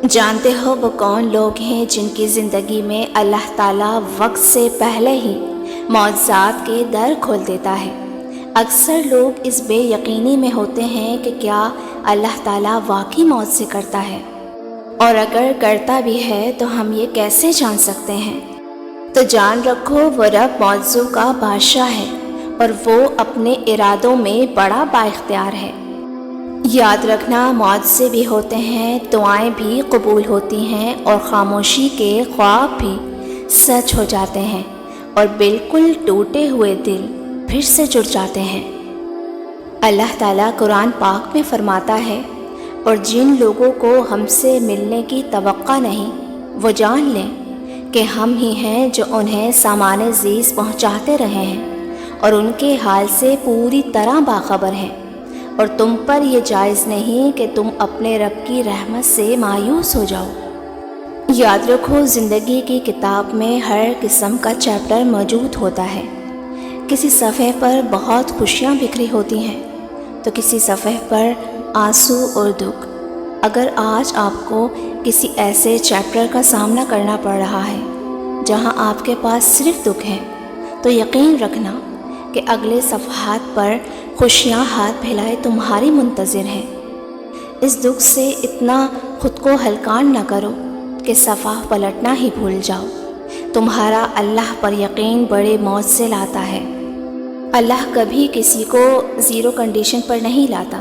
جانتے ہو وہ کون لوگ ہیں جن کی زندگی میں اللہ تعالیٰ وقت سے پہلے ہی معجزات کے در کھول دیتا ہے۔ اکثر لوگ اس بے یقینی میں ہوتے ہیں کہ کیا اللہ تعالیٰ واقعی معجزے کرتا ہے، اور اگر کرتا بھی ہے تو ہم یہ کیسے جان سکتے ہیں؟ تو جان رکھو وہ رب معجزوں کا بادشاہ ہے، اور وہ اپنے ارادوں میں بڑا بااختیار ہے۔ یاد رکھنا، معجزے بھی ہوتے ہیں، دعائیں بھی قبول ہوتی ہیں، اور خاموشی کے خواب بھی سچ ہو جاتے ہیں، اور بالکل ٹوٹے ہوئے دل پھر سے جڑ جاتے ہیں۔ اللہ تعالیٰ قرآن پاک میں فرماتا ہے، اور جن لوگوں کو ہم سے ملنے کی توقع نہیں وہ جان لیں کہ ہم ہی ہیں جو انہیں سامان زیست پہنچاتے رہے ہیں، اور ان کے حال سے پوری طرح باخبر ہیں، اور تم پر یہ جائز نہیں کہ تم اپنے رب کی رحمت سے مایوس ہو جاؤ۔ یاد رکھو، زندگی کی کتاب میں ہر قسم کا چیپٹر موجود ہوتا ہے۔ کسی صفحے پر بہت خوشیاں بکھری ہوتی ہیں تو کسی صفحے پر آنسو اور دکھ۔ اگر آج آپ کو کسی ایسے چیپٹر کا سامنا کرنا پڑ رہا ہے جہاں آپ کے پاس صرف دکھ ہے، تو یقین رکھنا کہ اگلے صفحات پر خوشیاں ہاتھ پھیلائے تمہاری منتظر ہیں۔ اس دکھ سے اتنا خود کو ہلکان نہ کرو کہ صفحہ پلٹنا ہی بھول جاؤ۔ تمہارا اللہ پر یقین بڑے موج سے لاتا ہے۔ اللہ کبھی کسی کو زیرو کنڈیشن پر نہیں لاتا،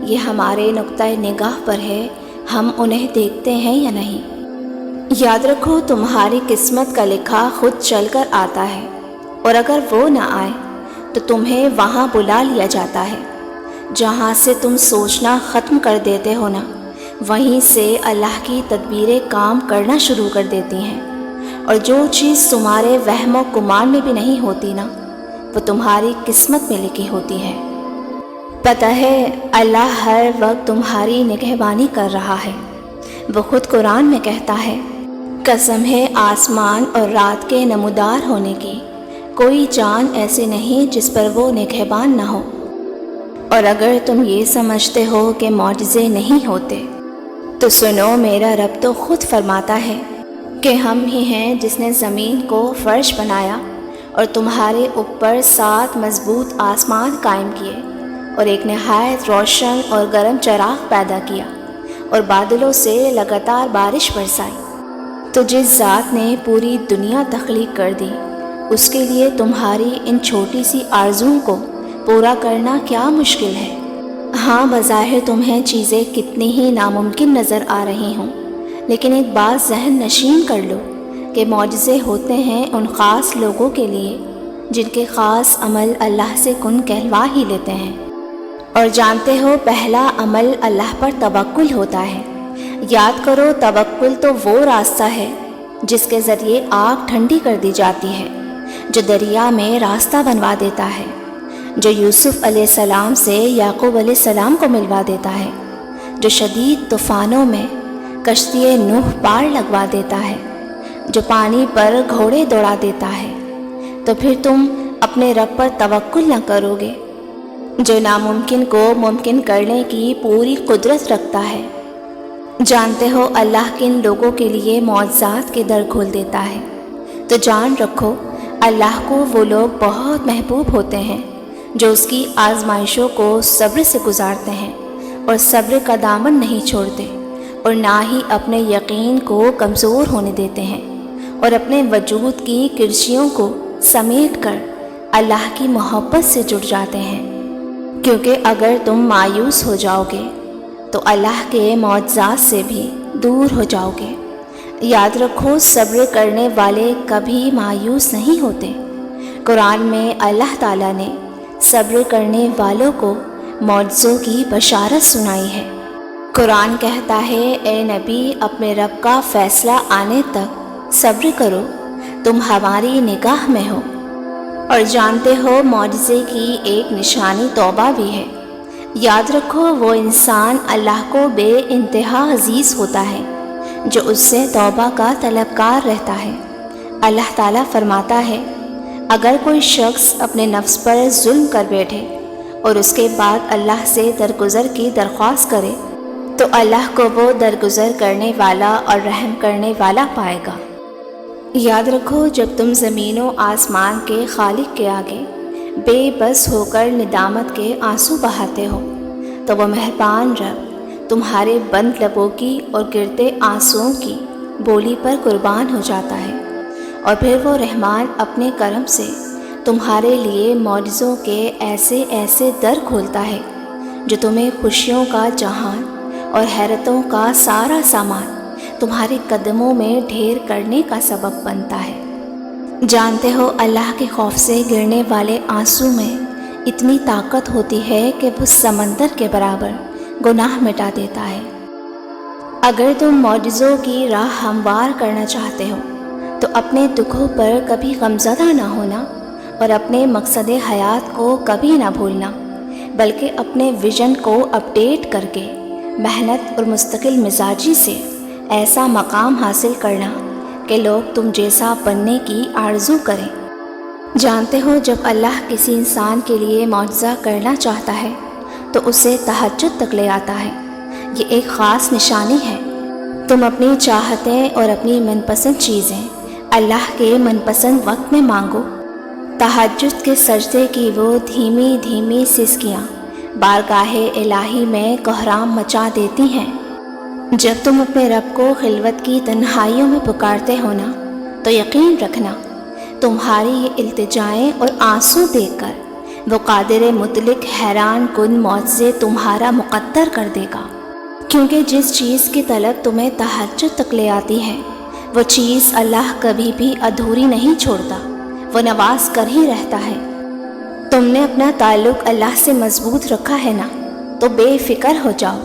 یہ ہمارے نقطۂ نگاہ پر ہے، ہم انہیں دیکھتے ہیں یا نہیں۔ یاد رکھو، تمہاری قسمت کا لکھا خود چل کر آتا ہے، اور اگر وہ نہ آئے تو تمہیں وہاں بلا لیا جاتا ہے جہاں سے تم سوچنا ختم کر دیتے ہو نا، وہیں سے اللہ کی تدبیریں کام کرنا شروع کر دیتی ہیں، اور جو چیز تمہارے وہم و گمان میں بھی نہیں ہوتی نا، وہ تمہاری قسمت میں لکھی ہوتی ہے۔ پتہ ہے اللہ ہر وقت تمہاری نگہبانی کر رہا ہے۔ وہ خود قرآن میں کہتا ہے، قسم ہے آسمان اور رات کے نمودار ہونے کی، کوئی جان ایسی نہیں جس پر وہ نگہبان نہ ہو۔ اور اگر تم یہ سمجھتے ہو کہ معجزے نہیں ہوتے تو سنو، میرا رب تو خود فرماتا ہے کہ ہم ہی ہیں جس نے زمین کو فرش بنایا اور تمہارے اوپر 7 مضبوط آسمان قائم کیے، اور ایک نہایت روشن اور گرم چراغ پیدا کیا، اور بادلوں سے لگاتار بارش برسائی۔ تو جس ذات نے پوری دنیا تخلیق کر دی، اس کے لیے تمہاری ان چھوٹی سی آرزوؤں کو پورا کرنا کیا مشکل ہے؟ ہاں، بظاہر تمہیں چیزیں کتنی ہی ناممکن نظر آ رہی ہوں، لیکن ایک بات ذہن نشین کر لو کہ معجزے ہوتے ہیں ان خاص لوگوں کے لیے جن کے خاص عمل اللہ سے کن کہلوا ہی لیتے ہیں۔ اور جانتے ہو، پہلا عمل اللہ پر توکل ہوتا ہے۔ یاد کرو، توکل تو وہ راستہ ہے جس کے ذریعے آگ ٹھنڈی کر دی جاتی ہے، جو دریا میں راستہ بنوا دیتا ہے، جو یوسف علیہ السلام سے یعقوب علیہ السلام کو ملوا دیتا ہے، جو شدید طوفانوں میں کشتی نوح پار لگوا دیتا ہے، جو پانی پر گھوڑے دوڑا دیتا ہے۔ تو پھر تم اپنے رب پر توکل نہ کرو گے جو ناممکن کو ممکن کرنے کی پوری قدرت رکھتا ہے؟ جانتے ہو، اللہ کن لوگوں کے لیے معجزات کے در کھول دیتا ہے؟ تو جان رکھو، اللہ کو وہ لوگ بہت محبوب ہوتے ہیں جو اس کی آزمائشوں کو صبر سے گزارتے ہیں، اور صبر کا دامن نہیں چھوڑتے، اور نہ ہی اپنے یقین کو کمزور ہونے دیتے ہیں، اور اپنے وجود کی کرشیوں کو سمیٹ کر اللہ کی محبت سے جڑ جاتے ہیں۔ کیونکہ اگر تم مایوس ہو جاؤ گے تو اللہ کے معجزات سے بھی دور ہو جاؤ گے۔ یاد رکھو، صبر کرنے والے کبھی مایوس نہیں ہوتے۔ قرآن میں اللہ تعالیٰ نے صبر کرنے والوں کو معجزوں کی بشارت سنائی ہے۔ قرآن کہتا ہے، اے نبی، اپنے رب کا فیصلہ آنے تک صبر کرو، تم ہماری نگاہ میں ہو۔ اور جانتے ہو، معجزے کی ایک نشانی توبہ بھی ہے۔ یاد رکھو، وہ انسان اللہ کو بے انتہا عزیز ہوتا ہے جو اس سے توبہ کا طلبگار رہتا ہے۔ اللہ تعالیٰ فرماتا ہے، اگر کوئی شخص اپنے نفس پر ظلم کر بیٹھے اور اس کے بعد اللہ سے درگزر کی درخواست کرے تو اللہ کو وہ درگزر کرنے والا اور رحم کرنے والا پائے گا۔ یاد رکھو، جب تم زمین و آسمان کے خالق کے آگے بے بس ہو کر ندامت کے آنسو بہاتے ہو تو وہ مہربان رب تمہارے بند لبوں کی اور گرتے آنسوؤں کی بولی پر قربان ہو جاتا ہے، اور پھر وہ رحمان اپنے کرم سے تمہارے لیے معجزوں کے ایسے ایسے در کھولتا ہے جو تمہیں خوشیوں کا جہان اور حیرتوں کا سارا سامان تمہارے قدموں میں ڈھیر کرنے کا سبب بنتا ہے۔ جانتے ہو، اللہ کے خوف سے گرنے والے آنسو میں اتنی طاقت ہوتی ہے کہ وہ سمندر کے برابر گناہ مٹا دیتا ہے۔ اگر تم معجزوں کی راہ ہموار کرنا چاہتے ہو تو اپنے دکھوں پر کبھی غمزدہ نہ ہونا اور اپنے مقصد حیات کو کبھی نہ بھولنا، بلکہ اپنے ویژن کو اپڈیٹ کر کے محنت اور مستقل مزاجی سے ایسا مقام حاصل کرنا کہ لوگ تم جیسا بننے کی آرزو کریں۔ جانتے ہو، جب اللہ کسی انسان کے لیے معجزہ کرنا چاہتا ہے تو اسے تہجد تک لے آتا ہے۔ یہ ایک خاص نشانی ہے۔ تم اپنی چاہتیں اور اپنی من پسند چیزیں اللہ کے من پسند وقت میں مانگو۔ تہجد کے سجدے کی وہ دھیمی دھیمی سسکیاں بارگاہ الہی میں کوہرام مچا دیتی ہیں۔ جب تم اپنے رب کو خلوت کی تنہائیوں میں پکارتے ہو نا، تو یقین رکھنا تمہاری یہ التجائیں اور آنسو دیکھ کر وہ قادر مطلق حیران کن معجزے تمہارا مقدر کر دے گا، کیونکہ جس چیز کی طلب تمہیں تہجد تک لے آتی ہے وہ چیز اللہ کبھی بھی ادھوری نہیں چھوڑتا، وہ نواز کر ہی رہتا ہے۔ تم نے اپنا تعلق اللہ سے مضبوط رکھا ہے نا، تو بے فکر ہو جاؤ،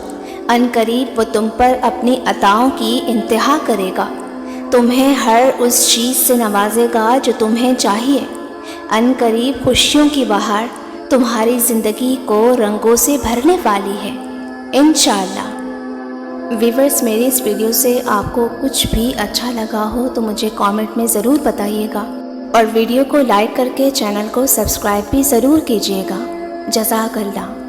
ان قریب وہ تم پر اپنی عطاؤں کی انتہا کرے گا، تمہیں ہر اس چیز سے نوازے گا جو تمہیں چاہیے۔ ان قریب خوشیوں کی بہار تمہاری زندگی کو رنگوں سے بھرنے والی ہے انشاءاللہ۔ ویورز، میری اس ویڈیو سے آپ کو کچھ بھی اچھا لگا ہو تو مجھے کامنٹ میں ضرور بتائیے گا، اور ویڈیو کو لائک کر کے چینل کو سبسکرائب بھی ضرور کیجیے گا۔ جزاک اللہ۔